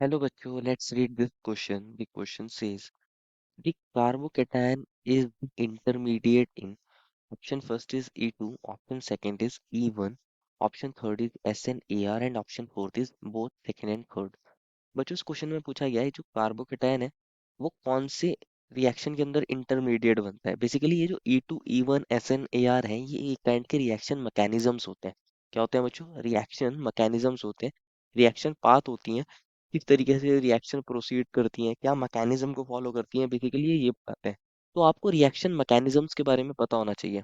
Hello बच्चों, let's read this question. The question says the carbocation is the intermediate in option first is E2, option second is E1, option third is SNAR and option fourth is both second and third. बच्चों इस question में पूछा गया है जो carbocation है वो कौन से रिएक्शन के अंदर इंटरमीडिएट बनता है। बेसिकली ये जो E2, E1, SNAR है ये एक काइंड के रिएक्शन मैकेनिज्म्स होते हैं। क्या होते हैं बच्चों? रिएक्शन मैकेनिज्म्स होते हैं, रिएक्शन पाथ होती हैं, किस तरीके से रिएक्शन प्रोसीड करती हैं, क्या मैकेनिज्म को फॉलो करती हैं, बेसिकली ये बताते हैं। तो आपको रिएक्शन मैकेनिज्म्स के बारे में पता होना चाहिए,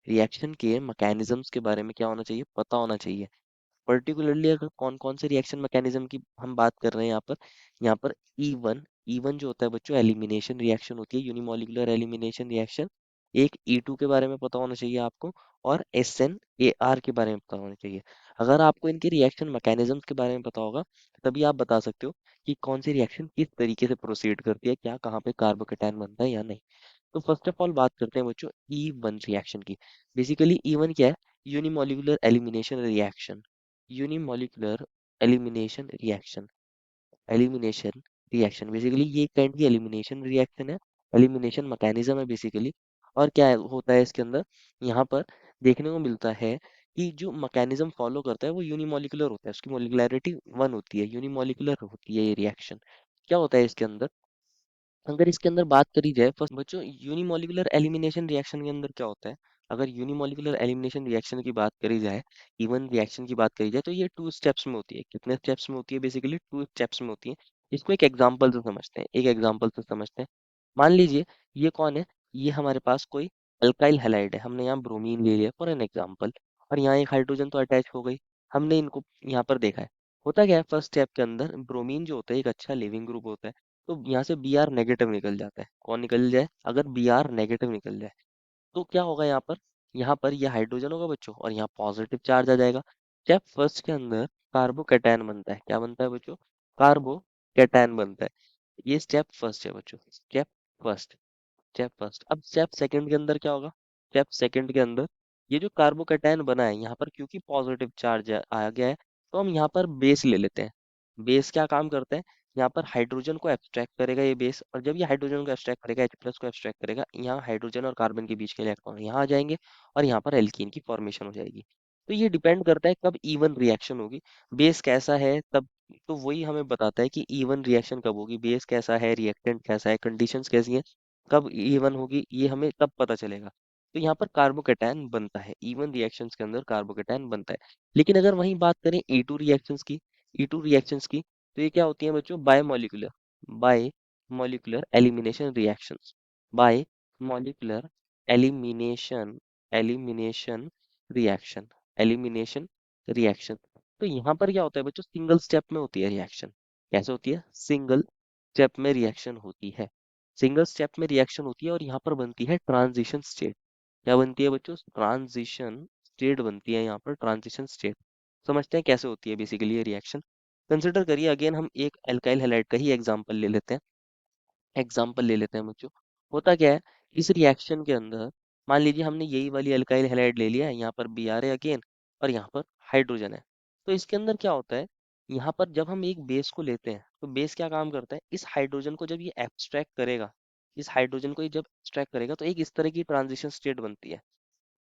रिएक्शन के मैकेनिज्म्स के बारे में क्या होना चाहिए, पता होना चाहिए। पर्टिकुलरली अगर कौन कौन से रिएक्शन मैकेनिज्म की हम बात कर रहे हैं यहाँ पर ई वन जो होता है बच्चों एलिमिनेशन रिएक्शन होती है, यूनिमोलिकुलर एलिमिनेशन रिएक्शन। एक ई टू के बारे में पता होना चाहिए आपको, और SNAR के बारे में पता होना चाहिए। अगर आपको इनके रिएक्शन मैकेनिज्म के बारे में पता होगा तभी आप बता सकते हो कि कौन सी रिएक्शन किस तरीके से प्रोसीड करती है, क्या कहाँ पे कार्बोकेटायन बनता है या नहीं। तो फर्स्ट ऑफ ऑल बात करते हैं बच्चों ई वन रिएक्शन की। बेसिकली ई वन क्या है? Unimolecular elimination reaction. Unimolecular elimination reaction, elimination reaction basically ये काइंड की एलिमिनेशन रिएक्शन है, एलिमिनेशन मैकेनिज्म है बेसिकली। और क्या होता है इसके अंदर, यहाँ पर देखने को मिलता है कि जो मैकेनिज्म फॉलो करता है वो यूनिमोलिकुलर होता है, उसकी मोलिकुलैरिटी वन होती है, यूनिमोलिकुलर होती है ये रिएक्शन। क्या होता है इसके अंदर? अगर इसके अंदर बात करी जाए फर्स्ट बच्चों, यूनिमोलिकुलर एलिमिनेशन रिएक्शन के अंदर क्या होता है? अगर यूनिमोलिकुलर एलिमिनेशन रिएक्शन की बात करी जाए, इवन रिएक्शन की बात करी जाए, तो ये टू स्टेप्स में होती है। कितने स्टेप्स में होती है? बेसिकली टू स्टेप्स में होती है। इसको एक एग्जांपल से समझते हैं, एक एग्जांपल से समझते हैं। मान लीजिए ये कौन है, ये हमारे पास कोई अल्काइल हैलाइड है, हमने यहाँ ब्रोमीन ले लिया फॉर एन एग्जाम्पल, और यहाँ एक हाइड्रोजन तो अटैच हो गई। हमने इनको यहाँ पर देखा है, होता क्या है फर्स्ट स्टेप के अंदर, ब्रोमीन जो होता है एक अच्छा लिविंग ग्रुप होता है। तो यहाँ से बी आर नेगेटिव निकल जाता है। कौन निकल जाए? अगर बी आर नेगेटिव निकल जाए तो क्या होगा यहाँ पर? यहाँ पर ये हाइड्रोजन होगा बच्चों और यहाँ पॉजिटिव चार्ज आ जाएगा। स्टेप फर्स्ट के अंदर कार्बोकैटायन बनता है। क्या बनता है बच्चों? कार्बोकैटायन बनता है। ये स्टेप फर्स्ट है बच्चों, स्टेप फर्स्ट। अब स्टेप सेकंड के अंदर क्या होगा? स्टेप सेकंड के अंदर ये जो कार्बोकैटायन बना है यहाँ पर क्योंकि पॉजिटिव चार्ज आ गया है, तो हम यहाँ पर बेस ले लेते हैं। बेस क्या काम करता है? यहाँ पर हाइड्रोजन को एब्स्ट्रैक्ट करेगा ये बेस, और जब ये हाइड्रोजन को एब्स्ट्रैक्ट करेगा, H प्लस को एब्स्ट्रैक्ट करेगा, यहाँ हाइड्रोजन और कार्बन के बीच के इलेक्ट्रॉन यहाँ आ जाएंगे और यहाँ पर एल्कीन की फॉर्मेशन हो जाएगी। तो ये डिपेंड करता है कब इवन रिएक्शन होगी, बेस कैसा है तब। तो वही हमें बताता है कि इवन रिएक्शन कब होगी, बेस कैसा है, रिएक्टेंट कैसा है, कंडीशंस कैसी हैं, कब इवन होगी, ये हमें तब पता चलेगा। तो यहाँ पर कार्बोकेटायन बनता है, इवन रिएक्शंस के अंदर कार्बोकेटायन बनता है। लेकिन अगर वहीं बात करें E2 रिएक्शंस की, E2 रिएक्शंस की, तो ये क्या होती है बच्चों? Bye molecular elimination reactions. Bye molecular elimination elimination reaction elimination reaction. तो यहाँ पर क्या होता है बच्चों? सिंगल स्टेप में होती है रिएक्शन। कैसे होती है? सिंगल स्टेप में रिएक्शन होती है। सिंगल स्टेप में रिएक्शन होती है और यहाँ पर बनती है ट्रांजिशन स्टेट। क्या बनती है बच्चों? ट्रांजिशन स्टेट बनती है यहाँ पर, ट्रांजिशन स्टेट। समझते हैं कैसे होती है बेसिकली ये रिएक्शन। कंसिडर करिए अगेन, हम एक एल्काइल हैलाइड का ही एग्जाम्पल ले लेते हैं बच्चों। होता क्या है इस रिएक्शन के अंदर, मान लीजिए हमने यही वाली अल्काइल हैलाइड ले लिया है, यहाँ पर बी आर है अगेन और यहाँ पर हाइड्रोजन है। तो इसके अंदर क्या होता है, यहाँ पर जब हम एक बेस को लेते हैं तो बेस क्या काम करता है, इस हाइड्रोजन को जब ये एब्स्ट्रैक्ट करेगा, इस हाइड्रोजन को ये जब एक्सट्रैक्ट करेगा तो एक इस तरह की ट्रांजिशन स्टेट बनती है।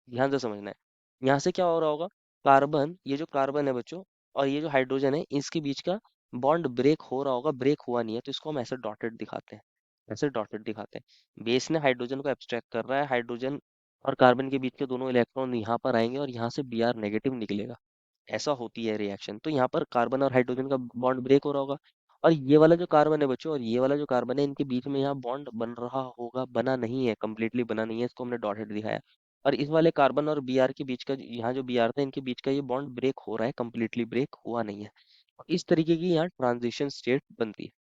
ध्यान से समझना है। यहाँ से क्या हो रहा होगा, कार्बन, ये जो कार्बन है बच्चों और ये जो हाइड्रोजन है, इसके बीच का बॉन्ड ब्रेक हो रहा होगा, ब्रेक हुआ नहीं है, तो इसको हम ऐसे डॉटेड दिखाते हैं, ऐसे डॉटेड दिखाते हैं। बेस ने हाइड्रोजन को एब्स्ट्रैक्ट कर रहा है, हाइड्रोजन और कार्बन के बीच के दोनों इलेक्ट्रॉन यहाँ पर आएंगे और यहाँ से बी आर नेगेटिव निकलेगा। ऐसा होती है रिएक्शन। तो यहाँ पर कार्बन और हाइड्रोजन का बॉन्ड ब्रेक हो रहा होगा, और ये वाला जो कार्बन है बच्चों और ये वाला जो कार्बन है, इनके बीच में यहाँ बॉन्ड बन रहा होगा, बना नहीं है, कंप्लीटली बना नहीं है, इसको हमने डॉटेड दिखाया। और इस वाले कार्बन और बी आर के बीच का यहाँ जो बी आर था, इनके बीच का ये बॉन्ड ब्रेक हो रहा है, कंप्लीटली ब्रेक हुआ नहीं है। इस तरीके की यहाँ ट्रांजिशन स्टेट बनती है,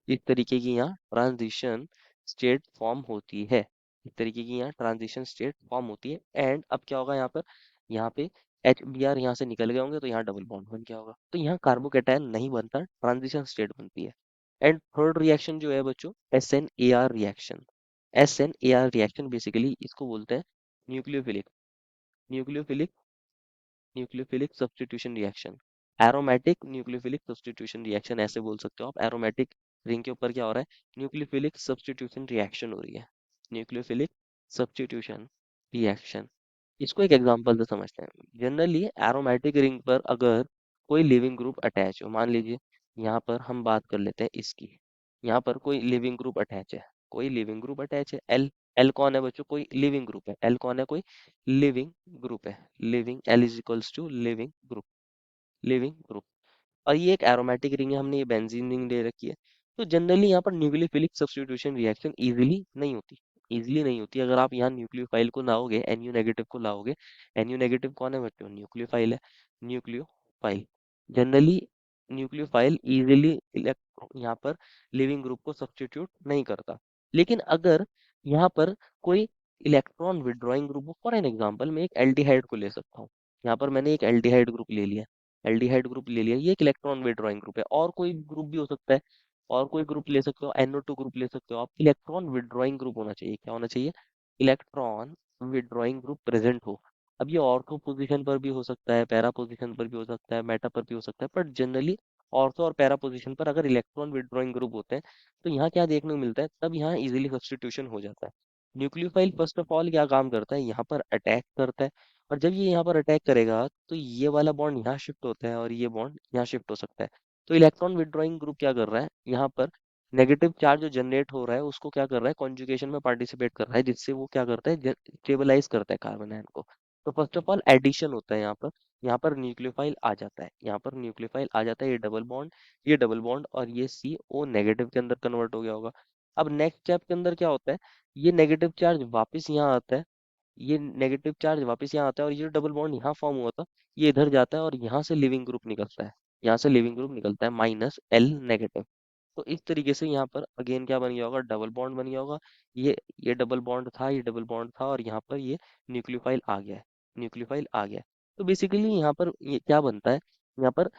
इस तरीके की यहाँ ट्रांजिशन स्टेट फॉर्म होती है, इस तरीके की यहाँ ट्रांजिशन स्टेट फॉर्म होती है। एंड अब क्या होगा यहाँ पर, यहाँ पे एच बी आर यहाँ से निकल गए होंगे तो यहाँ डबल बॉन्ड बन क्या होगा, तो यहाँ कार्बोकेटायन नहीं बनता, ट्रांजिशन स्टेट बनती है। एंड थर्ड रिएक्शन जो है बच्चों, S N A R reaction basically इसको बोलते हैं nucleophilic nucleophilic nucleophilic substitution reaction. Aromatic nucleophilic substitution reaction ऐसे बोल सकते हो आप। एरोमेटिक रिंग के ऊपर क्या हो रहा है, न्यूक्लियोफिलिक सब्स्टिट्यूशन रिएक्शन हो रही है, न्यूक्लियोफिलिक सब्स्टिट्यूशन रिएक्शन। इसको एक एग्जांपल से समझते हैं। जनरली एरोमेटिक रिंग पर अगर कोई लिविंग ग्रुप अटैच हो, मान लीजिए यहाँ पर हम बात कर लेते हैं इसकी, यहाँ पर कोई लिविंग ग्रुप अटैच है, कोई लिविंग ग्रुप अटैच है, एल। एल कौन है बच्चों, कोई लिविंग ग्रुप है, एल कौन है, कोई लिविंग ग्रुप है, living, L is equals to living group, living group. और ये एक एरोमेटिक रिंग है, हमने ये बेंजीन रिंग ले रखी है। तो जनरली यहाँ पर न्यूक्लियोफिलिक सब्स्टिट्यूशन रिएक्शन इजीली नहीं होती, इजीली नहीं होती। अगर आप यहाँ न्यूक्लियोफाइल को लाओगे, एनयू नेगेटिव को लाओगे, एनयू नेगेटिव कौन है बच्चों, न्यूक्लियोफाइल है, न्यूक्लियोफाइल। जनरली न्यूक्लियोफाइल इजीली यहाँ पर लिविंग ग्रुप को सब्स्टिट्यूट नहीं करता। लेकिन अगर यहाँ पर कोई इलेक्ट्रॉन विड्रॉइंग ग्रुप हो, फॉर एन एग्जाम्पल मैं एक एल्डिहाइड को ले सकता हूँ, यहाँ पर मैंने एक एल्डिहाइड ग्रुप ले लिया, एल्डिहाइड ग्रुप ले लिया, ये एक इलेक्ट्रॉन विड्रॉइंग ग्रुप है। और कोई ग्रुप भी हो सकता है, और कोई ग्रुप ले सकते हो, NO2 ग्रुप ले सकते हो आप। इलेक्ट्रॉन विड्रॉइंग ग्रुप होना चाहिए, क्या होना चाहिए, इलेक्ट्रॉन विड्रॉइंग ग्रुप प्रेजेंट हो। अब ये ऑर्थो पोजीशन पर भी हो सकता है, पैरा पोजीशन पर भी हो सकता है, मेटा पर भी हो सकता है, बट जनरली ऑर्थो और पैरा पोजीशन पर अगर इलेक्ट्रॉन विड्रॉइंग ग्रुप होते हैं तो यहाँ क्या देखने को मिलता है, तब यहाँ इजीली सब्स्टिट्यूशन हो जाता है। न्यूक्लियोफाइल फर्स्ट ऑफ ऑल क्या काम करता है, यहाँ पर अटैक करता है, और जब ये यहाँ पर अटैक करेगा तो ये वाला बॉन्ड यहाँ शिफ्ट होता है और ये बॉन्ड यहाँ शिफ्ट हो सकता है। तो इलेक्ट्रॉन विड्रॉइंग ग्रुप क्या कर रहा है, यहाँ पर नेगेटिव चार्ज जो जनरेट हो रहा है उसको क्या कर रहा है, कॉन्जुगेशन में पार्टिसिपेट कर रहा है, जिससे वो क्या करता है, स्टेबलाइज करता है कार्बन आयन को। तो फर्स्ट ऑफ ऑल एडिशन होता है यहाँ पर, यहाँ पर न्यूक्लियोफाइल आ जाता है, यहाँ पर न्यूक्लियोफाइल आ जाता है, ये डबल बॉन्ड, ये डबल बॉन्ड, और ये CO नेगेटिव के अंदर कन्वर्ट हो गया होगा। अब नेक्स्ट स्टेप के अंदर क्या होता है, ये नेगेटिव चार्ज वापस यहाँ आता है, ये नेगेटिव चार्ज वापस यहाँ आता है, और ये डबल बॉन्ड यहाँ फॉर्म हुआ था ये इधर जाता है, और यहाँ से लिविंग ग्रुप निकलता है, यहाँ से लिविंग ग्रुप निकलता है -L नेगेटिव। तो इस तरीके से यहाँ पर अगेन क्या बन गया होगा, डबल बॉन्ड बन गया होगा। ये डबल बॉन्ड था, ये डबल बॉन्ड था, और यहाँ पर ये न्यूक्लियोफाइल आ गया है, न्यूक्लियोफाइल आ गया है। तो बेसिकली यहाँ पर ये क्या बनता है, यहाँ पर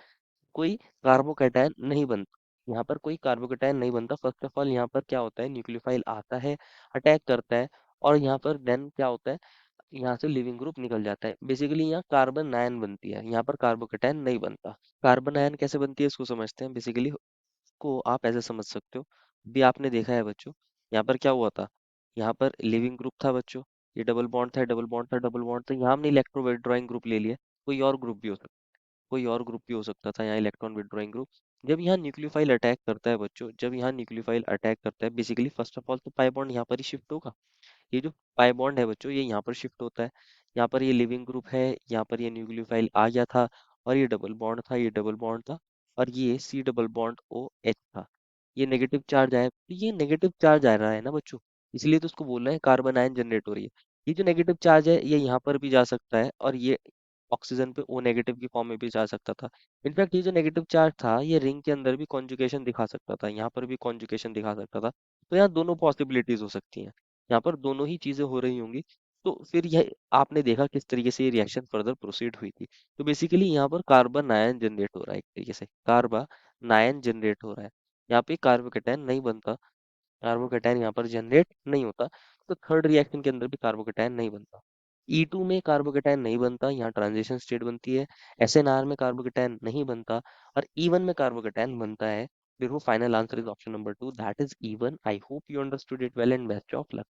कोई कार्बोकैटायन नहीं बनता, यहाँ पर कोई कार्बोकैटायन नहीं बनता। फर्स्ट ऑफ ऑल यहाँ पर क्या होता है, न्यूक्लियोफाइल आता है, अटैक करता है, और यहाँ पर देन क्या होता है, यहाँ से लिविंग ग्रुप निकल जाता है। बेसिकली यहाँ कार्बन आयन बनती है, यहाँ पर कार्बोकैटायन नहीं बनता। कार्बन आयन कैसे बनती है इसको समझते हैं। बेसिकली को आप ऐसे समझ सकते हो, भी आपने देखा है बच्चों, यहाँ पर क्या हुआ था, यहाँ पर लिविंग ग्रुप था बच्चों, ये डबल बॉन्ड था, डबल बॉन्ड था, डबल बॉन्ड था, यहाँ हमने इलेक्ट्रो विड्रॉइंग ग्रुप ले लिया। कोई और ग्रुप भी हो सकता, कोई और ग्रुप भी हो सकता था यहाँ इलेक्ट्रॉन विड्रॉइंग ग्रुप। जब यहाँ न्यूक्लियोफाइल अटैक करता है बच्चों, जब यहाँ न्यूक्लियोफाइल अटैक करता है, बेसिकली फर्स्ट ऑफ ऑल तो पाई बॉन्ड यहाँ पर ही शिफ्ट होगा। ये जो पाई बॉन्ड है बच्चों, ये यहाँ पर शिफ्ट होता है, यहाँ पर ये लिविंग ग्रुप है, यहाँ पर ये न्यूक्लियोफाइल आ गया था, और ये डबल बॉन्ड था, ये डबल बॉन्ड था, और ये C डबल बॉन्ड OH था। ये नेगेटिव चार्ज आया, तो ये नेगेटिव चार्ज आ रहा है ना बच्चों, इसलिए तो उसको बोल रहे हैं कार्बन आयन जनरेट हो रही है। ये जो नेगेटिव चार्ज है ये यहाँ पर भी जा सकता है, और ये ऑक्सीजन पे O नेगेटिव की फॉर्म में भी जा सकता था। इनफैक्ट ये जो नेगेटिव चार्ज था ये रिंग के अंदर भी कॉन्जुगेशन दिखा सकता था, यहाँ पर भी कॉन्जुगेशन दिखा सकता था। तो यहाँ दोनों पॉसिबिलिटीज हो सकती हैं, यहाँ पर दोनों ही चीजें हो रही होंगी। तो फिर यह आपने देखा किस तरीके से ये रिएक्शन फर्दर प्रोसीड हुई थी। तो बेसिकली यहाँ पर कार्बन आयन जनरेट हो रहा है, एक तरीके से कार्बन आयन जनरेट हो रहा है, यहाँ पे कार्बोकेटायन नहीं बनता, कार्बोकेटायन यहाँ पर जनरेट नहीं होता। तो थर्ड रिएक्शन के अंदर भी कार्बोकेटायन नहीं बनता। E2 में कार्बोकेटायन नहीं बनता, यहाँ ट्रांजिशन स्टेट बनती है। SNR में कार्बोकेटायन नहीं बनता, और E1 में कार्बोकेटायन बनता है। Therefore, final answer is option number 2, that is E1. I hope you understood it well, and best of luck.